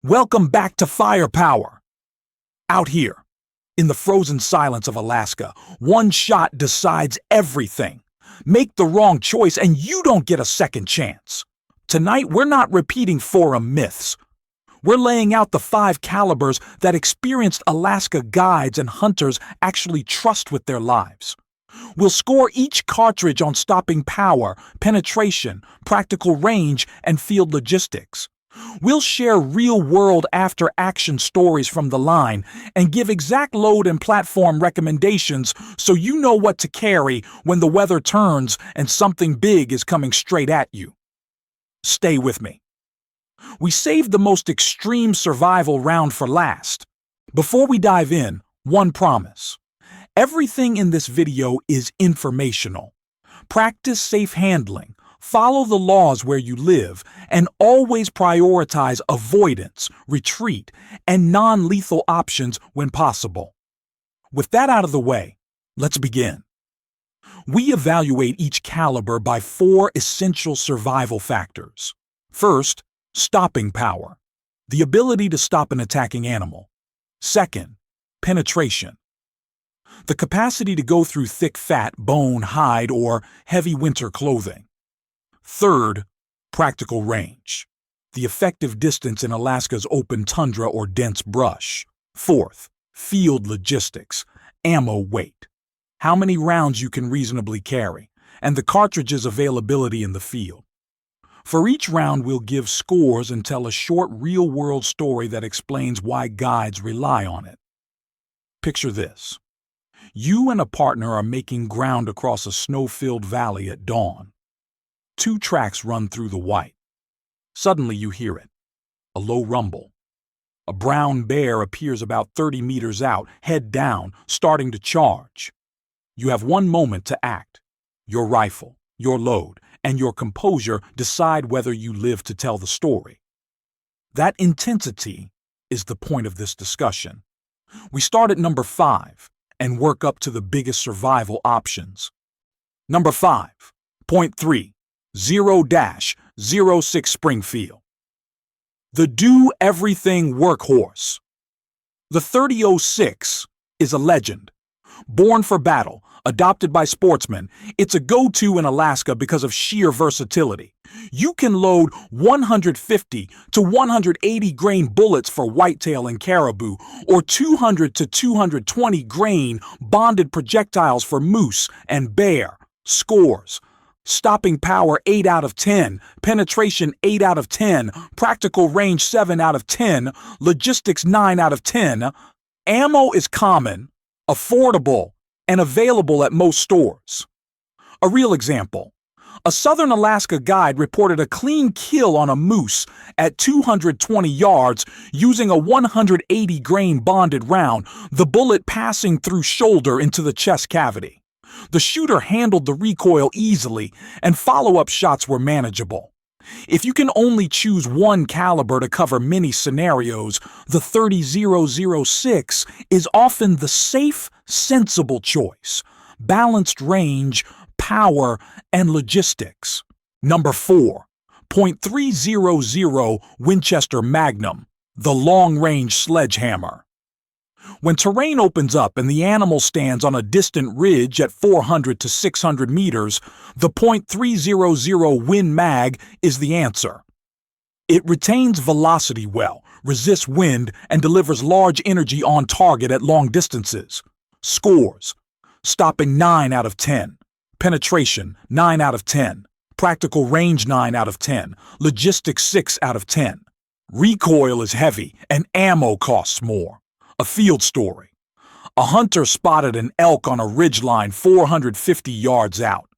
Welcome back to Firepower. Out here, in the frozen silence of Alaska, one shot decides everything. Make the wrong choice and you don't get a second chance. Tonight, we're not repeating forum myths. We're laying out the 5 calibers that experienced Alaska guides and hunters actually trust with their lives. We'll score each cartridge on stopping power, penetration, practical range, and field logistics. We'll share real-world after-action stories from the line and give exact load and platform recommendations so you know what to carry when the weather turns and something big is coming straight at you. Stay with me. We saved the most extreme survival round for last. Before we dive in, one promise. Everything in this video is informational. Practice safe handling. Follow the laws where you live, and always prioritize avoidance, retreat, and non-lethal options when possible. With that out of the way, let's begin. We evaluate each caliber by 4 essential survival factors. First, stopping power, the ability to stop an attacking animal. Second, penetration, the capacity to go through thick fat, bone, hide, or heavy winter clothing. Third, practical range, the effective distance in Alaska's open tundra or dense brush. Fourth, field logistics, ammo weight, how many rounds you can reasonably carry, and the cartridge's availability in the field. For each round, we'll give scores and tell a short real-world story that explains why guides rely on it. Picture this. You and a partner are making ground across a snow-filled valley at dawn. 2 tracks run through the white. Suddenly you hear it, a low rumble. A brown bear appears about 30 meters out, head down, starting to charge. You have one moment to act. Your rifle, your load, and your composure decide whether you live to tell the story. That intensity is the point of this discussion. We start at number 5 and work up to the biggest survival options. Number 5, point 3. 0-06 Springfield. The do-everything workhorse. The 30-06 is a legend. Born for battle, adopted by sportsmen, it's a go-to in Alaska because of sheer versatility. You can load 150 to 180 grain bullets for whitetail and caribou, or 200 to 220 grain bonded projectiles for moose and bear. Scores. Stopping power 8 out of 10, penetration 8 out of 10, practical range 7 out of 10, logistics 9 out of 10. Ammo is common, affordable, and available at most stores. A real example. A southern Alaska guide reported a clean kill on a moose at 220 yards using a 180 grain bonded round, the bullet passing through shoulder into the chest cavity. The shooter handled the recoil easily, and follow-up shots were manageable. If you can only choose one caliber to cover many scenarios, the 30-006 is often the safe, sensible choice. Balanced range, power, and logistics. Number 4, .300 Winchester Magnum, the long-range sledgehammer. When terrain opens up and the animal stands on a distant ridge at 400 to 600 meters, the .300 Win Mag is the answer. It retains velocity well, resists wind, and delivers large energy on target at long distances. Scores. Stopping 9 out of 10. Penetration 9 out of 10. Practical range 9 out of 10. Logistics 6 out of 10. Recoil is heavy and ammo costs more. A field story. A hunter spotted an elk on a ridgeline 450 yards out.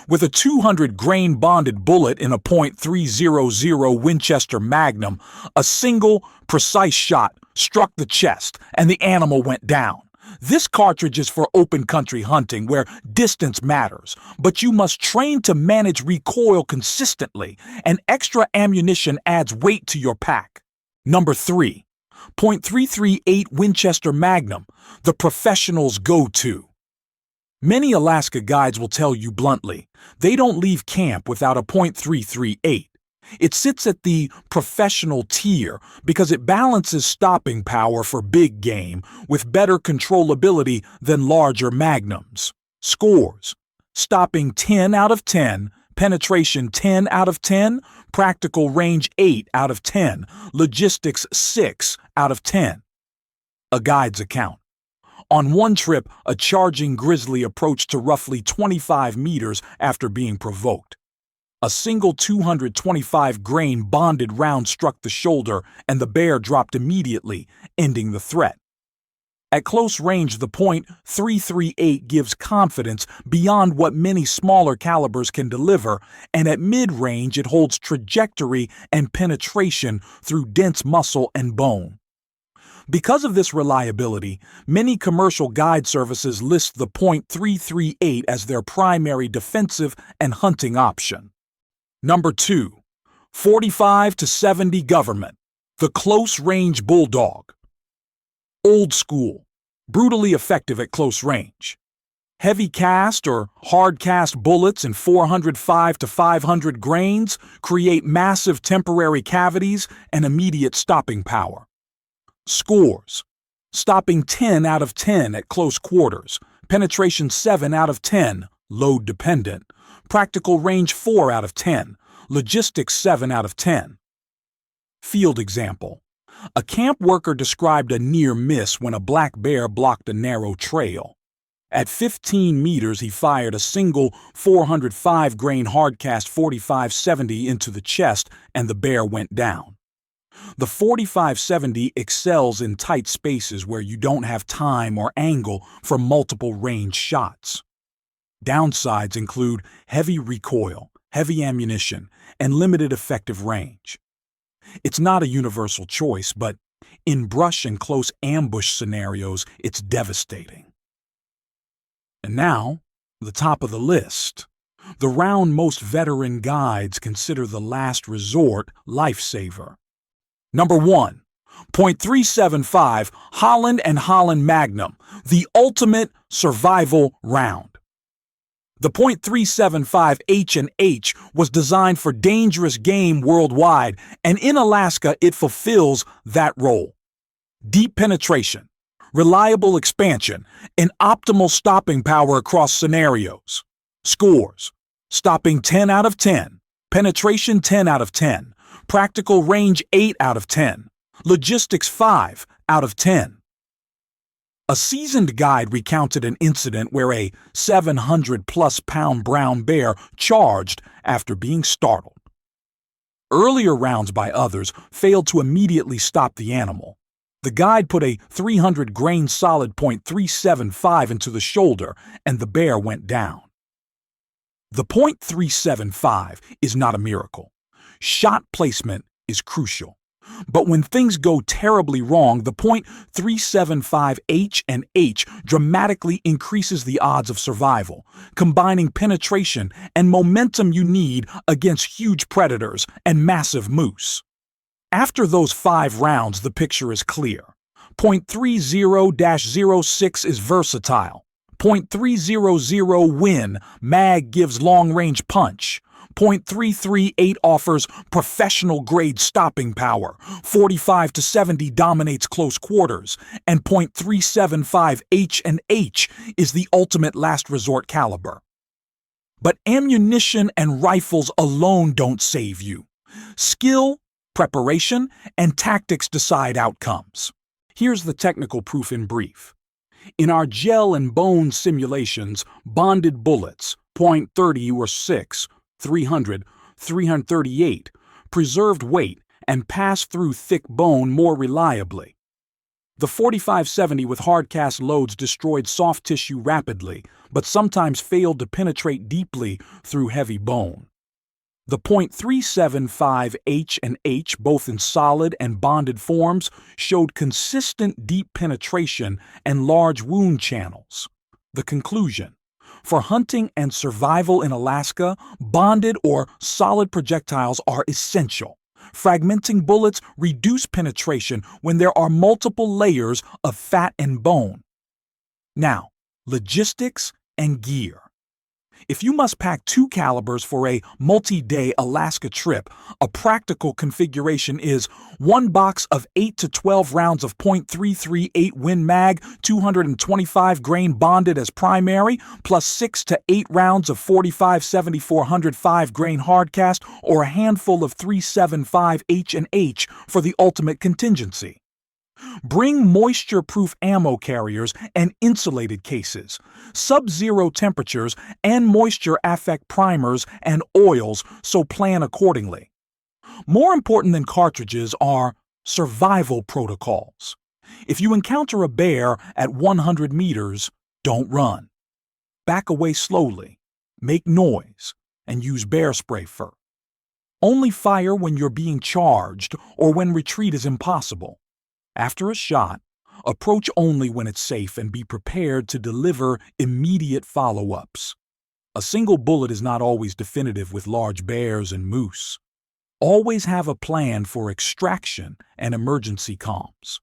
With a 200 grain bonded bullet in a .300 Winchester Magnum, a single, precise shot struck the chest and the animal went down. This cartridge is for open country hunting where distance matters, but you must train to manage recoil consistently, and extra ammunition adds weight to your pack. Number 3. .338 Winchester Magnum, the professional's go-to. Many Alaska guides will tell you bluntly, they don't leave camp without a .338. It sits at the professional tier because it balances stopping power for big game with better controllability than larger magnums. Scores: stopping 10 out of 10, penetration 10 out of 10, practical range 8 out of 10, logistics 6 out of 10. A guide's account. On one trip, a charging grizzly approached to roughly 25 meters after being provoked. A single 225 grain bonded round struck the shoulder and the bear dropped immediately, ending the threat. At close range, the .338 gives confidence beyond what many smaller calibers can deliver, and at mid-range it holds trajectory and penetration through dense muscle and bone. Because of this reliability, many commercial guide services list the .338 as their primary defensive and hunting option. Number 2. 45 to 70 Government, the close-range bulldog. Old school, brutally effective at close range. Heavy cast or hard cast bullets in 405 to 500 grains create massive temporary cavities and immediate stopping power. Scores: stopping 10 out of 10 at close quarters, penetration 7 out of 10, load dependent, practical range 4 out of 10, logistics 7 out of 10. Field example: a camp worker described a near miss when a black bear blocked a narrow trail. At 15 meters, he fired a single 405 grain hardcast 45-70 into the chest and the bear went down. The 45-70 excels in tight spaces where you don't have time or angle for multiple range shots. Downsides include heavy recoil, heavy ammunition, and limited effective range. It's not a universal choice, but in brush and close ambush scenarios, it's devastating. And now, the top of the list. The round most veteran guides consider the last resort lifesaver. Number 1. .375 Holland & Holland Magnum, the ultimate survival round. The .375 H&H was designed for dangerous game worldwide, and in Alaska it fulfills that role. Deep penetration, reliable expansion, and optimal stopping power across scenarios. Scores: stopping 10 out of 10, penetration 10 out of 10, practical range 8 out of 10, logistics 5 out of 10. A seasoned guide recounted an incident where a 700-plus-pound brown bear charged after being startled. Earlier rounds by others failed to immediately stop the animal. The guide put a 300-grain solid .375 into the shoulder, and the bear went down. The .375 is not a miracle. Shot placement is crucial. But when things go terribly wrong, the .375 H&H dramatically increases the odds of survival, combining penetration and momentum you need against huge predators and massive moose. After those 5 rounds, the picture is clear. .30-06 is versatile. .300 Win, mag gives long-range punch. .338 offers professional-grade stopping power, 45 to 70 dominates close quarters, and .375 H&H is the ultimate last-resort caliber. But ammunition and rifles alone don't save you. Skill, preparation, and tactics decide outcomes. Here's the technical proof in brief. In our gel and bone simulations, bonded bullets, .30 or 6, 300, 338, preserved weight and passed through thick bone more reliably. The 45-70 with hard-cast loads destroyed soft tissue rapidly, but sometimes failed to penetrate deeply through heavy bone. The .375 H&H, both in solid and bonded forms, showed consistent deep penetration and large wound channels. The conclusion: for hunting and survival in Alaska, bonded or solid projectiles are essential. Fragmenting bullets reduce penetration when there are multiple layers of fat and bone. Now, logistics and gear. If you must pack 2 calibers for a multi-day Alaska trip, a practical configuration is 1 box of 8 to 12 rounds of .338 Win Mag, 225 grain bonded as primary, plus 6 to 8 rounds of 45-7405 grain hardcast, or a handful of 375 H&H for the ultimate contingency. Bring moisture-proof ammo carriers and insulated cases, sub-zero temperatures, and moisture affect primers and oils, so plan accordingly. More important than cartridges are survival protocols. If you encounter a bear at 100 meters, don't run. Back away slowly, make noise, and use bear spray fur. Only fire when you're being charged or when retreat is impossible. After a shot, approach only when it's safe and be prepared to deliver immediate follow-ups. A single bullet is not always definitive with large bears and moose. Always have a plan for extraction and emergency comms.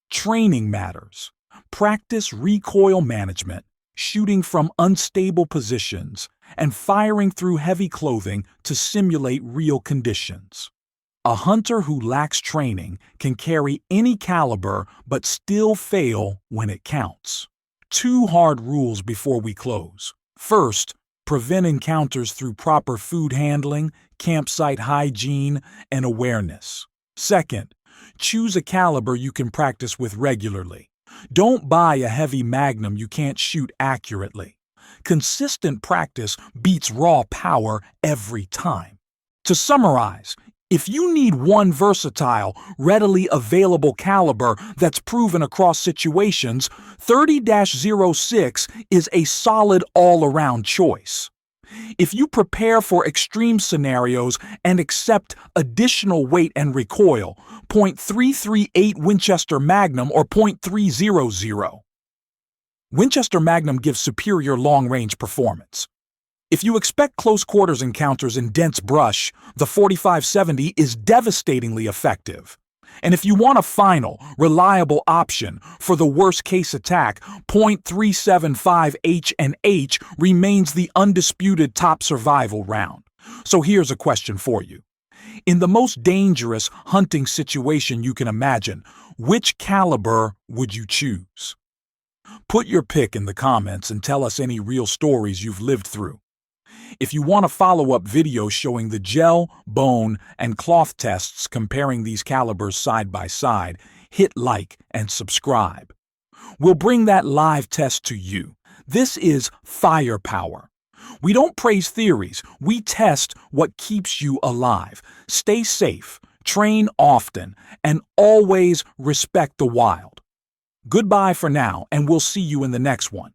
Training matters. Practice recoil management, shooting from unstable positions, and firing through heavy clothing to simulate real conditions. A hunter who lacks training can carry any caliber but still fail when it counts. 2 hard rules before we close. First, prevent encounters through proper food handling, campsite hygiene, and awareness. Second, choose a caliber you can practice with regularly. Don't buy a heavy magnum you can't shoot accurately. Consistent practice beats raw power every time. To summarize, if you need one versatile, readily available caliber that's proven across situations, 30-06 is a solid all-around choice. If you prepare for extreme scenarios and accept additional weight and recoil, .338 Winchester Magnum or .300. Winchester Magnum gives superior long-range performance. If you expect close quarters encounters in dense brush, the 45-70 is devastatingly effective. And if you want a final, reliable option for the worst-case attack, .375 H&H remains the undisputed top survival round. So here's a question for you. In the most dangerous hunting situation you can imagine, which caliber would you choose? Put your pick in the comments and tell us any real stories you've lived through. If you want a follow-up video showing the gel, bone, and cloth tests comparing these calibers side by side, hit like and subscribe. We'll bring that live test to you. This is firepower. We don't praise theories, we test what keeps you alive. Stay safe, train often, and always respect the wild. Goodbye for now, and we'll see you in the next one.